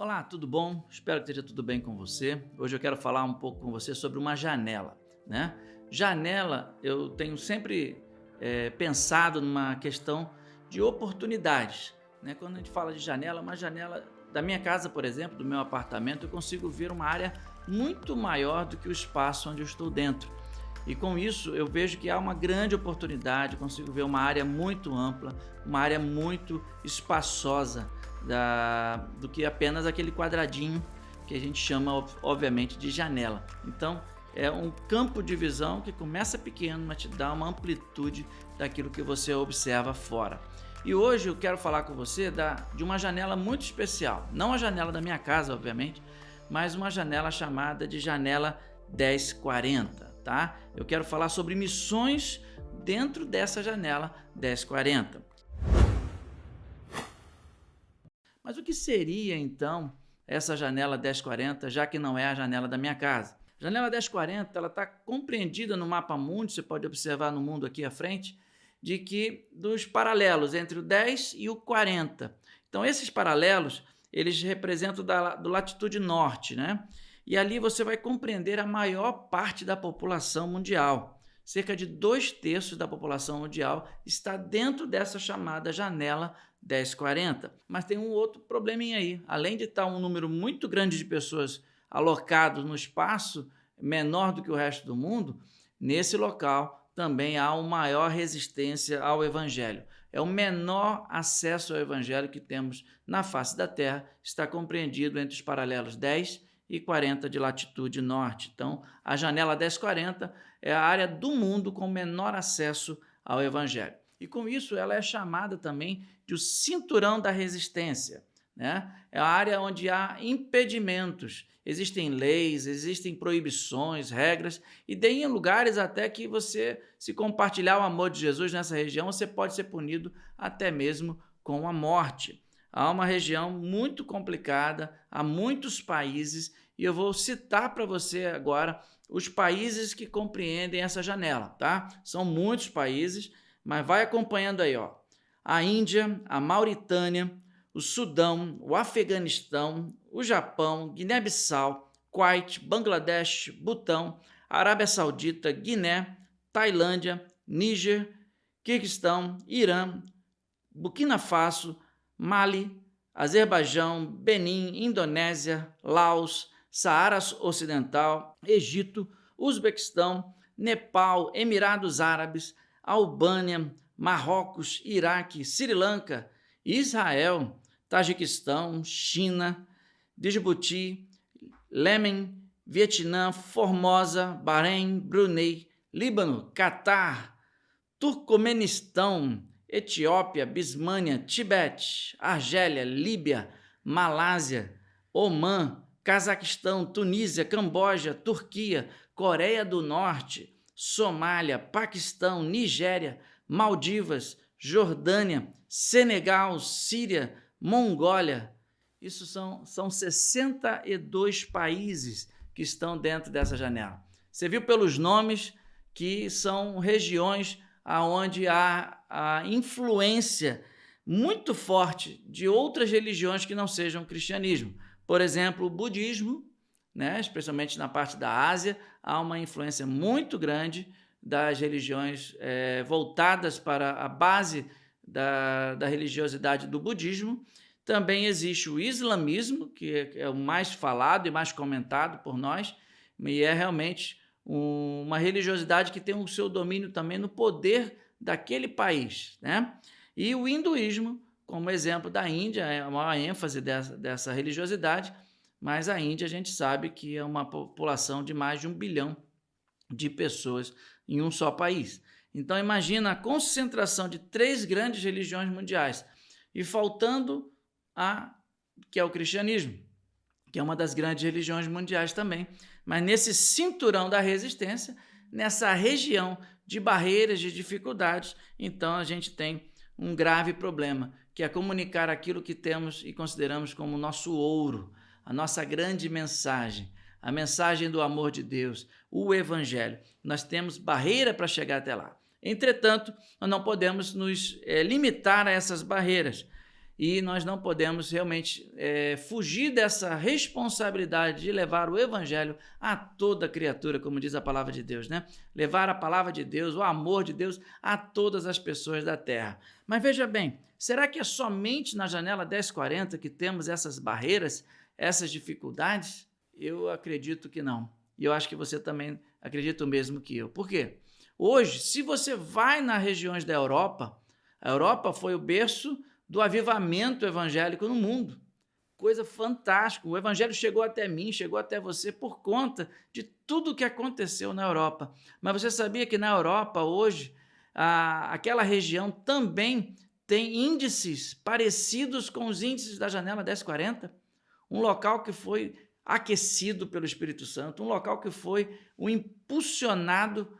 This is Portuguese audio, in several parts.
Olá, tudo bom? Espero que esteja tudo bem com você. Hoje eu quero falar um pouco com você sobre uma janela, né? Janela, eu tenho sempre pensado numa questão de oportunidades, né? Quando a gente fala de janela, uma janela da minha casa, por exemplo, do meu apartamento, eu consigo ver uma área muito maior do que o espaço onde eu estou dentro. E com isso eu vejo que há uma grande oportunidade, consigo ver uma área muito ampla, uma área muito espaçosa do que apenas aquele quadradinho que a gente chama, obviamente, de janela. Então, é um campo de visão que começa pequeno, mas te dá uma amplitude daquilo que você observa fora. E hoje eu quero falar com você de uma janela muito especial. Não a janela da minha casa, obviamente, mas uma janela chamada de janela 1040. Tá? Eu quero falar sobre missões dentro dessa janela 1040. Mas o que seria então essa janela 1040, já que não é a janela da minha casa? A janela 1040 ela está compreendida no mapa mundi, você pode observar no mundo aqui à frente, de que dos paralelos entre o 10 e o 40. Então esses paralelos eles representam do latitude norte, né? E ali você vai compreender a maior parte da população mundial. Cerca de 2/3 da população mundial está dentro dessa chamada janela 1040. Mas tem um outro probleminha aí. Além de estar um número muito grande de pessoas alocados no espaço, menor do que o resto do mundo, nesse local também há uma maior resistência ao evangelho. É o menor acesso ao evangelho que temos na face da Terra, está compreendido entre os paralelos 10 e 40 de latitude norte. Então, a janela 1040 é a área do mundo com menor acesso ao evangelho. E com isso ela é chamada também de o cinturão da resistência, né? É a área onde há impedimentos, existem leis, existem proibições, regras, e tem lugares até que você, se compartilhar o amor de Jesus nessa região, você pode ser punido até mesmo com a morte. Há uma região muito complicada, há muitos países, e eu vou citar para você agora os países que compreendem essa janela, tá? São muitos países, mas vai acompanhando aí, ó. A Índia, a Mauritânia, o Sudão, o Afeganistão, o Japão, Guiné-Bissau, Kuwait, Bangladesh, Butão, Arábia Saudita, Guiné, Tailândia, Níger, Quirguistão, Irã, Burkina Faso, Mali, Azerbaijão, Benin, Indonésia, Laos, Saara Ocidental, Egito, Uzbequistão, Nepal, Emirados Árabes, Albânia, Marrocos, Iraque, Sri Lanka, Israel, Tajiquistão, China, Djibouti, Iêmen, Vietnã, Formosa, Bahrein, Brunei, Líbano, Catar, Turcomenistão, Etiópia, Birmânia, Tibete, Argélia, Líbia, Malásia, Omã, Cazaquistão, Tunísia, Camboja, Turquia, Coreia do Norte, Somália, Paquistão, Nigéria, Maldivas, Jordânia, Senegal, Síria, Mongólia. Isso são 62 países que estão dentro dessa janela. Você viu pelos nomes que são regiões onde há a influência muito forte de outras religiões que não sejam o cristianismo. Por exemplo, o budismo, né, especialmente na parte da Ásia, há uma influência muito grande das religiões voltadas para a base da religiosidade do budismo. Também existe o islamismo, que é o mais falado e mais comentado por nós, e é realmente uma religiosidade que tem o seu domínio também no poder daquele país, né? E o hinduísmo, como exemplo da Índia, é a maior ênfase dessa religiosidade, mas a Índia a gente sabe que é uma população de mais de 1 bilhão de pessoas em um só país. Então imagina a concentração de 3 grandes religiões mundiais e faltando que é o cristianismo, que é uma das grandes religiões mundiais também, mas nesse cinturão da resistência, nessa região de barreiras, de dificuldades, então a gente tem um grave problema, que é comunicar aquilo que temos e consideramos como nosso ouro, a nossa grande mensagem, a mensagem do amor de Deus, o evangelho. Nós temos barreira para chegar até lá. Entretanto, nós não podemos nos limitar a essas barreiras. e nós não podemos realmente fugir dessa responsabilidade de levar o evangelho a toda criatura, como diz a palavra de Deus, né? Levar a palavra de Deus, o amor de Deus a todas as pessoas da terra. Mas veja bem, será que é somente na janela 1040 que temos essas barreiras, essas dificuldades? Eu acredito que não. E eu acho que você também acredita o mesmo que eu. Por quê? Hoje, se você vai nas regiões da Europa, a Europa foi o berço do avivamento evangélico no mundo. Coisa fantástica. O evangelho chegou até mim, chegou até você por conta de tudo o que aconteceu na Europa. Mas você sabia que na Europa hoje, aquela região também tem índices parecidos com os índices da janela 1040? Um local que foi aquecido pelo Espírito Santo, um local que foi impulsionado,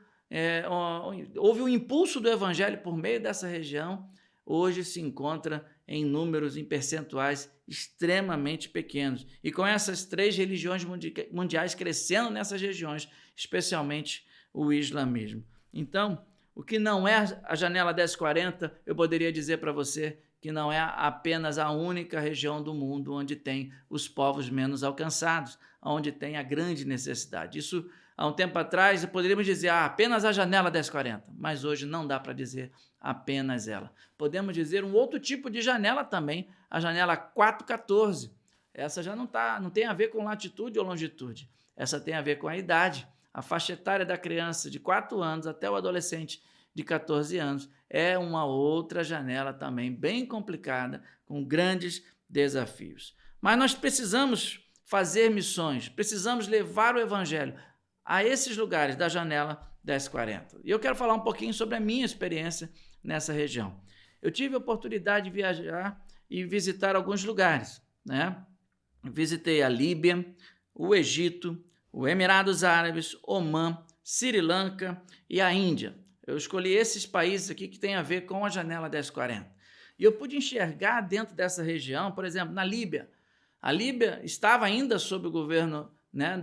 houve um impulso do evangelho por meio dessa região, hoje se encontra em números, em percentuais extremamente pequenos. E com essas 3 religiões mundiais crescendo nessas regiões, especialmente o islamismo. Então, o que não é a janela 1040, eu poderia dizer para você que não é apenas a única região do mundo onde tem os povos menos alcançados, onde tem a grande necessidade. Isso, há um tempo atrás, poderíamos dizer apenas a janela 1040, mas hoje não dá para dizer apenas ela. Podemos dizer um outro tipo de janela também, a janela 414. Essa já não tem a ver com latitude ou longitude, essa tem a ver com a idade. A faixa etária da criança de 4 anos até o adolescente de 14 anos é uma outra janela também bem complicada, com grandes desafios. Mas nós precisamos fazer missões, precisamos levar o evangelho a esses lugares da janela 1040. E eu quero falar um pouquinho sobre a minha experiência nessa região. Eu tive a oportunidade de viajar e visitar alguns lugares, né? Visitei a Líbia, o Egito, os Emirados Árabes, Omã, Sri Lanka e a Índia. Eu escolhi esses países aqui que têm a ver com a janela 1040. E eu pude enxergar dentro dessa região, por exemplo, na Líbia. A Líbia estava ainda sob o governo, né,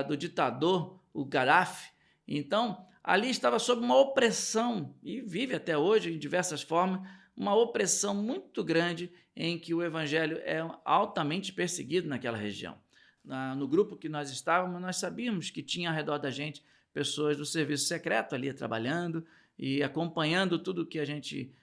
do ditador, o Gaddafi. Então, ali estava sob uma opressão, e vive até hoje, em diversas formas, uma opressão muito grande em que o evangelho é altamente perseguido naquela região. No grupo que nós estávamos, nós sabíamos que tinha ao redor da gente pessoas do serviço secreto ali trabalhando e acompanhando tudo que a gente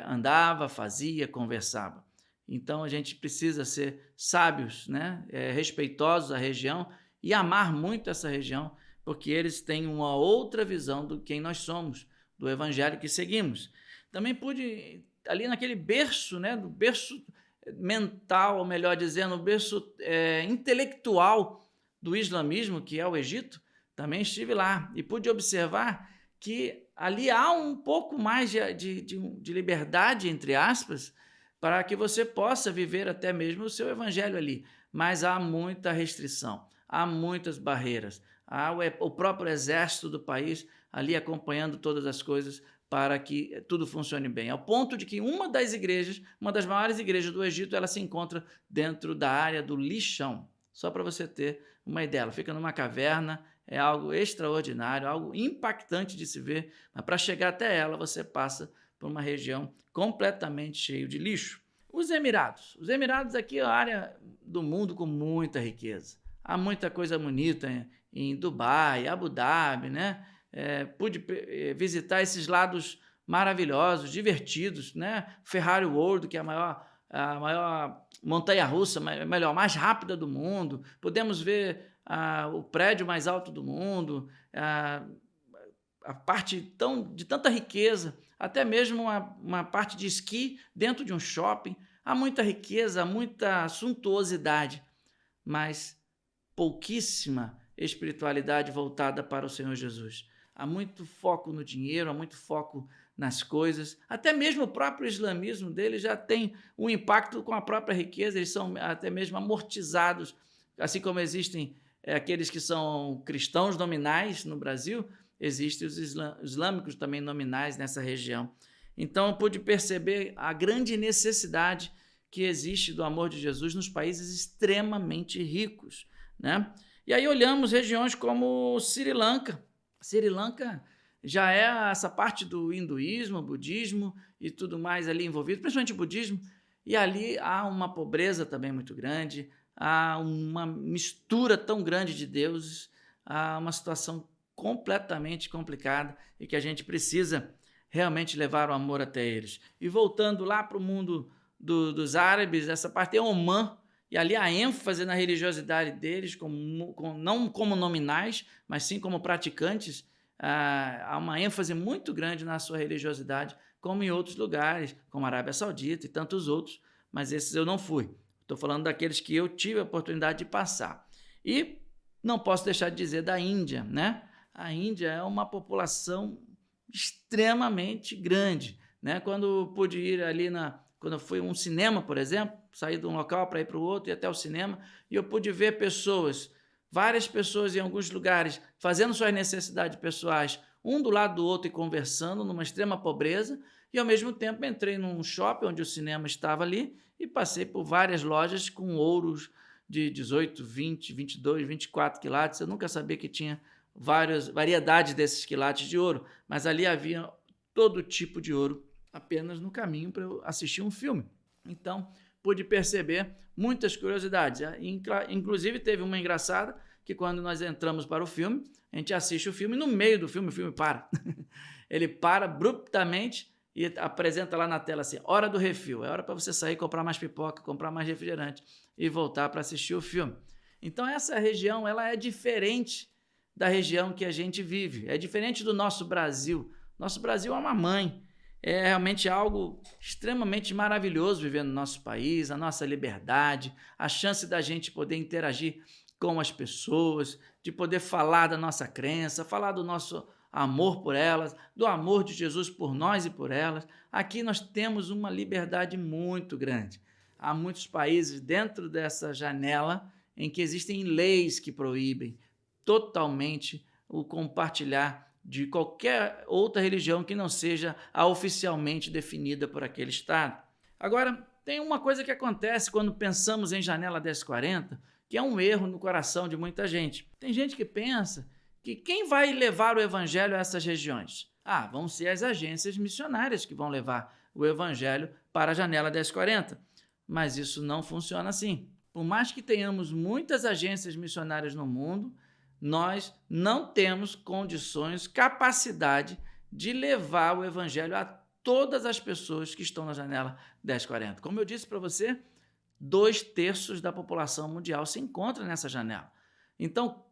andava, fazia, conversava. Então, a gente precisa ser sábios, né? Respeitosos à região e amar muito essa região, porque eles têm uma outra visão do quem nós somos, do evangelho que seguimos. Também pude, ali naquele berço, né, do berço mental, ou melhor dizendo, o berço intelectual do islamismo, que é o Egito, também estive lá e pude observar que ali há um pouco mais de liberdade, entre aspas, para que você possa viver até mesmo o seu evangelho ali. Mas há muita restrição, há muitas barreiras, há o próprio exército do país ali acompanhando todas as coisas para que tudo funcione bem. Ao ponto de que uma das igrejas, uma das maiores igrejas do Egito, ela se encontra dentro da área do lixão. Só para você ter uma ideia, ela fica numa caverna, é algo extraordinário, algo impactante de se ver, mas para chegar até ela você passa por uma região completamente cheia de lixo. Os Emirados aqui é a área do mundo com muita riqueza. Há muita coisa bonita em Dubai, Abu Dhabi, né? Pude visitar esses lados maravilhosos, divertidos, né? Ferrari World, que é a maior montanha-russa, mais rápida do mundo. Podemos ver o prédio mais alto do mundo, a parte de tanta riqueza, até mesmo uma parte de esqui dentro de um shopping. Há muita riqueza, há muita suntuosidade, mas pouquíssima espiritualidade voltada para o Senhor Jesus. Há muito foco no dinheiro, há muito foco nas coisas. Até mesmo o próprio islamismo dele já tem um impacto com a própria riqueza, eles são até mesmo amortizados, assim como existem aqueles que são cristãos nominais no Brasil, existem os islâmicos também nominais nessa região. Então, eu pude perceber a grande necessidade que existe do amor de Jesus nos países extremamente ricos, né? E aí olhamos regiões como Sri Lanka. Sri Lanka já é essa parte do hinduísmo, budismo e tudo mais ali envolvido, principalmente o budismo, E ali há uma pobreza também muito grande, há uma mistura tão grande de deuses, há uma situação completamente complicada e que a gente precisa realmente levar o amor até eles. E voltando lá para o mundo dos árabes, essa parte é Omã, e ali a ênfase na religiosidade deles, não como nominais, mas sim como praticantes, há uma ênfase muito grande na sua religiosidade, como em outros lugares, como a Arábia Saudita e tantos outros, mas esses eu não fui. Estou falando daqueles que eu tive a oportunidade de passar. E não posso deixar de dizer da Índia, né? A Índia é uma população extremamente grande, né? Quando pude ir ali quando eu fui a um cinema, por exemplo, sair de um local para ir para o outro e até o cinema, e eu pude ver várias pessoas em alguns lugares, fazendo suas necessidades pessoais, um do lado do outro e conversando numa extrema pobreza, e ao mesmo tempo entrei num shopping onde o cinema estava ali e passei por várias lojas com ouros de 18, 20, 22, 24 quilates. Eu nunca sabia que tinha variedades desses quilates de ouro, mas ali havia todo tipo de ouro apenas no caminho para eu assistir um filme. Então, pude perceber muitas curiosidades. Inclusive, teve uma engraçada que quando nós entramos para o filme, a gente assiste o filme, no meio do filme, o filme para. Ele para abruptamente e apresenta lá na tela assim, hora do refil, é hora para você sair, comprar mais pipoca, comprar mais refrigerante e voltar para assistir o filme. Então, essa região ela é diferente da região que a gente vive, é diferente do nosso Brasil. Nosso Brasil é uma mãe, é realmente algo extremamente maravilhoso viver no nosso país, a nossa liberdade, a chance da gente poder interagir com as pessoas, de poder falar da nossa crença, falar do nosso amor por elas, do amor de Jesus por nós e por elas. Aqui nós temos uma liberdade muito grande. Há muitos países dentro dessa janela em que existem leis que proíbem totalmente o compartilhar de qualquer outra religião que não seja a oficialmente definida por aquele Estado. Agora, tem uma coisa que acontece quando pensamos em janela 1040, que é um erro no coração de muita gente. Tem gente que pensa que quem vai levar o evangelho a essas regiões? Vão ser as agências missionárias que vão levar o evangelho para a janela 1040. Mas isso não funciona assim. Por mais que tenhamos muitas agências missionárias no mundo, nós não temos condições, capacidade de levar o evangelho a todas as pessoas que estão na janela 1040. Como eu disse para você, 2/3 da população mundial se encontra nessa janela. Então,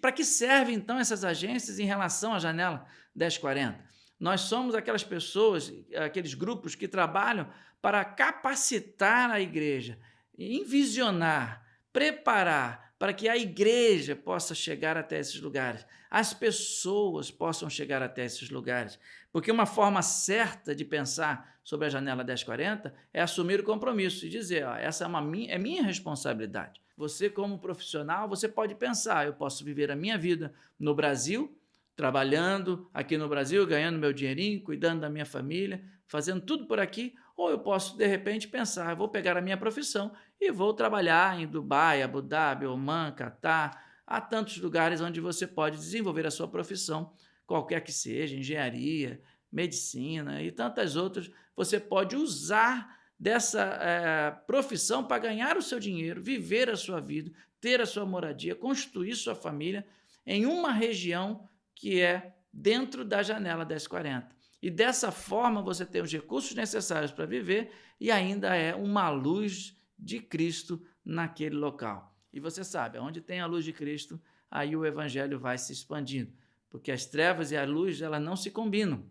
para que servem então essas agências em relação à janela 1040? Nós somos aquelas pessoas, aqueles grupos que trabalham para capacitar a igreja, envisionar, preparar para que a igreja possa chegar até esses lugares, as pessoas possam chegar até esses lugares. Porque uma forma certa de pensar sobre a janela 1040 é assumir o compromisso e dizer, essa é minha responsabilidade. Você, como profissional, você pode pensar, eu posso viver a minha vida no Brasil, trabalhando aqui no Brasil, ganhando meu dinheirinho, cuidando da minha família, fazendo tudo por aqui, ou eu posso, de repente, pensar, vou pegar a minha profissão e vou trabalhar em Dubai, Abu Dhabi, Oman, Catar. Há tantos lugares onde você pode desenvolver a sua profissão, qualquer que seja, engenharia, medicina e tantas outras. Você pode usar dessa profissão para ganhar o seu dinheiro, viver a sua vida, ter a sua moradia, construir sua família em uma região que é dentro da janela 1040. E dessa forma você tem os recursos necessários para viver e ainda é uma luz de Cristo naquele local. E você sabe, onde tem a luz de Cristo, aí o evangelho vai se expandindo, porque as trevas e a luz elas não se combinam.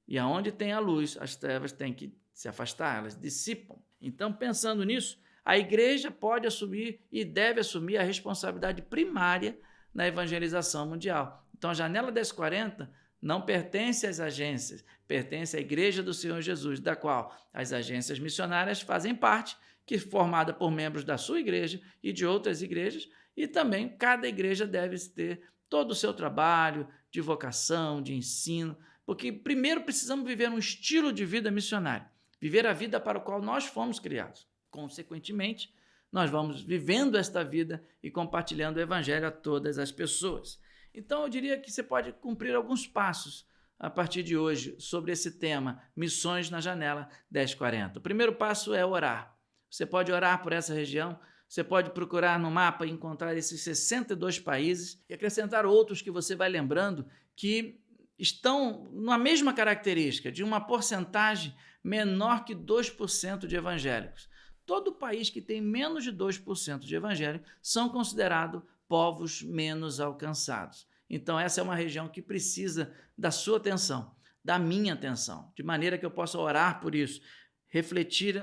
E aonde tem a luz, as trevas têm que se afastar, elas dissipam. Então, pensando nisso, a igreja pode assumir e deve assumir a responsabilidade primária na evangelização mundial. Então, a janela 1040 não pertence às agências, pertence à Igreja do Senhor Jesus, da qual as agências missionárias fazem parte, que é formada por membros da sua igreja e de outras igrejas, e também cada igreja deve ter todo o seu trabalho de vocação, de ensino, porque primeiro precisamos viver um estilo de vida missionário, viver a vida para a qual nós fomos criados. Consequentemente, nós vamos vivendo esta vida e compartilhando o evangelho a todas as pessoas. Então, eu diria que você pode cumprir alguns passos a partir de hoje sobre esse tema, missões na janela 1040. O primeiro passo é orar. Você pode orar por essa região, você pode procurar no mapa e encontrar esses 62 países e acrescentar outros que você vai lembrando que estão na mesma característica, de uma porcentagem menor que 2% de evangélicos. Todo país que tem menos de 2% de evangélicos são considerados povos menos alcançados. Então, essa é uma região que precisa da sua atenção, da minha atenção, de maneira que eu possa orar por isso, refletir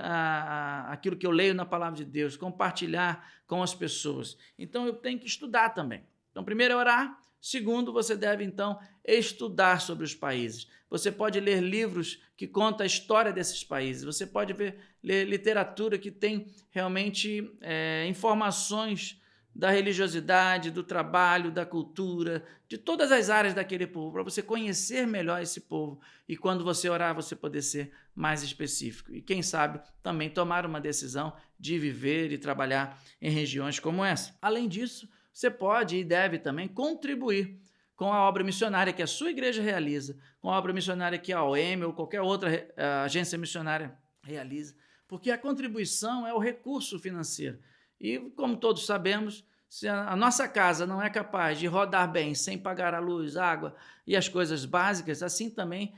aquilo que eu leio na palavra de Deus, compartilhar com as pessoas. Então, eu tenho que estudar também. Então, primeiro é orar. Segundo, você deve, então, estudar sobre os países. Você pode ler livros que contam a história desses países. Você pode ler literatura que tem realmente informações da religiosidade, do trabalho, da cultura, de todas as áreas daquele povo, para você conhecer melhor esse povo e quando você orar, você poder ser mais específico. E quem sabe também tomar uma decisão de viver e trabalhar em regiões como essa. Além disso, você pode e deve também contribuir com a obra missionária que a sua igreja realiza, com a obra missionária que a OM ou qualquer outra agência missionária realiza, porque a contribuição é o recurso financeiro. E, como todos sabemos, se a nossa casa não é capaz de rodar bem sem pagar a luz, água e as coisas básicas, assim também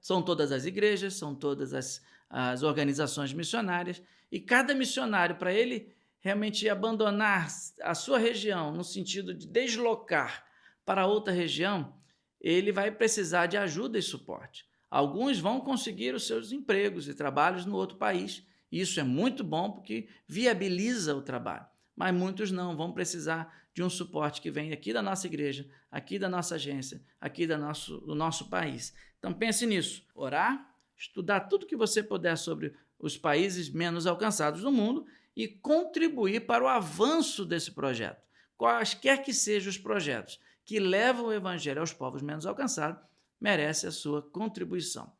são todas as igrejas, são todas as organizações missionárias, e cada missionário, para ele realmente abandonar a sua região, no sentido de deslocar para outra região, ele vai precisar de ajuda e suporte. Alguns vão conseguir os seus empregos e trabalhos no outro país. Isso é muito bom porque viabiliza o trabalho, mas muitos não, vão precisar de um suporte que vem aqui da nossa igreja, aqui da nossa agência, aqui do nosso país. Então pense nisso, orar, estudar tudo que você puder sobre os países menos alcançados do mundo e contribuir para o avanço desse projeto. Quaisquer que sejam os projetos que levam o evangelho aos povos menos alcançados, merece a sua contribuição,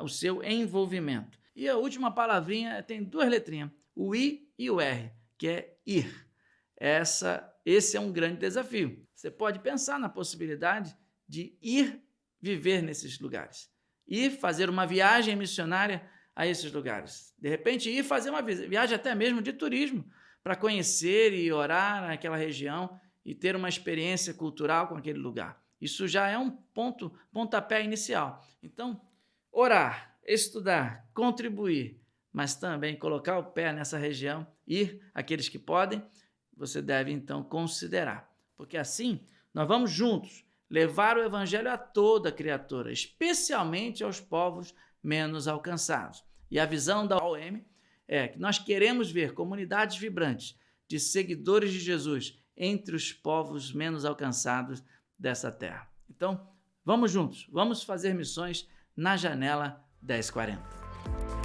o seu envolvimento. E a última palavrinha tem duas letrinhas, o I e o R, que é ir. Esse é um grande desafio. Você pode pensar na possibilidade de ir viver nesses lugares, ir fazer uma viagem missionária a esses lugares. De repente, ir fazer uma viagem até mesmo de turismo, para conhecer e orar naquela região e ter uma experiência cultural com aquele lugar. Isso já é um pontapé inicial. Então, orar, estudar, contribuir, mas também colocar o pé nessa região, ir, aqueles que podem, você deve então considerar. Porque assim, nós vamos juntos levar o evangelho a toda criatura, especialmente aos povos menos alcançados. E a visão da OM é que nós queremos ver comunidades vibrantes de seguidores de Jesus entre os povos menos alcançados dessa terra. Então, vamos juntos, vamos fazer missões na janela 1040.